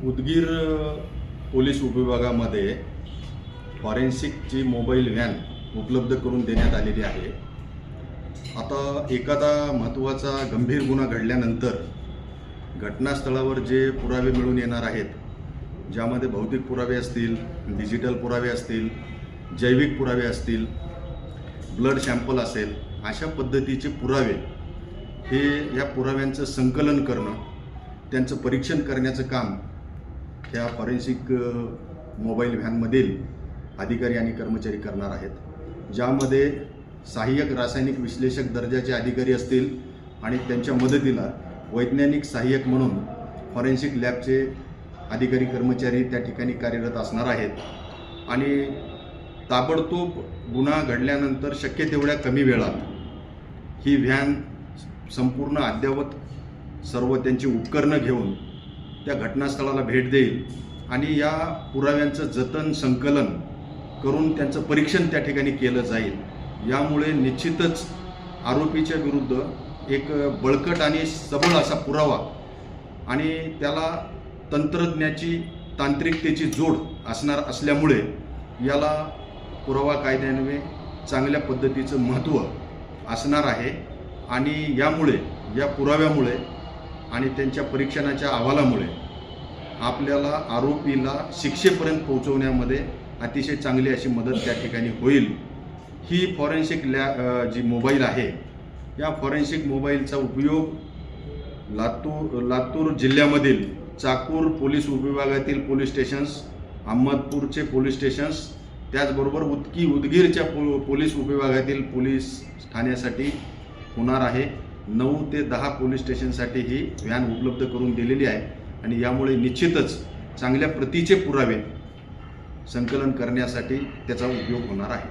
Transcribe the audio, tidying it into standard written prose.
Udgir police उपविभागामध्ये फॉरेन्सिकची mobile van उपलब्ध करून देण्यात आलेली आहे। आता एखादा महत्त्वाचा गंभीर गुन्हा घडल्यानंतर घटनास्थळावर जे पुरावे मिळून येणार आहेत, ज्यामध्ये भौतिक पुरावे असतील, डिजिटल पुरावे असतील, जैविक पुरावे असतील, ब्लड सॅम्पल असेल, अशा पद्धतीचे पुरावे हे या पुराव्यांचं संकलन करणं, त्यांचं परीक्षण करण्याचं काम ह्या फॉरेन्सिक मोबाईल व्हॅनमधील अधिकारी आणि कर्मचारी करणार आहेत, ज्यामध्ये सहाय्यक रासायनिक विश्लेषक दर्जाचे अधिकारी असतील आणि त्यांच्या मदतीला वैज्ञानिक सहाय्यक म्हणून फॉरेन्सिक लॅबचे अधिकारी कर्मचारी त्या ठिकाणी कार्यरत असणार आहेत। आणि ताबडतोब गुन्हा घडल्यानंतर शक्य तेवढ्या कमी वेळात ही व्हॅन संपूर्ण अद्ययावत सर्व त्यांची उपकरणं घेऊन त्या घटनास्थळाला भेट देईल आणि या पुराव्यांचं जतन संकलन करून त्यांचं परीक्षण त्या ठिकाणी केलं जाईल। यामुळे निश्चितच आरोपीच्या विरुद्ध एक बळकट आणि सबळ असा पुरावा आणि त्याला तंत्रज्ञाची तांत्रिकतेची जोड असणार असल्यामुळे याला पुरावा कायद्याने चांगल्या पद्धतीचं महत्त्व असणार आहे। आणि यामुळे या पुराव्यामुळे आणि त्यांच्या परीक्षणाच्या अहवालामुळे आपल्याला आरोपीला शिक्षेपर्यंत पोहोचवण्यामध्ये अतिशय चांगली अशी मदत त्या ठिकाणी होईल। ही फॉरेन्सिक जी मोबाईल आहे, या फॉरेन्सिक मोबाईलचा उपयोग लातूर जिल्ह्यामधील चाकूर पोलीस उपविभागातील पोलीस स्टेशन्स, अहमदपूरचे पोलीस स्टेशन्स, त्याचबरोबर उदगीरच्या पोलीस उपविभागातील पोलीस ठाण्यासाठी होणार आहे। 9 ते 10 पोलीस स्टेशनसाठी ही व्हॅन उपलब्ध करून दिलेली आहे आणि यामुळे निश्चितच चांगल्या प्रतीचे पुरावे संकलन करण्यासाठी त्याचा उपयोग होणार आहे।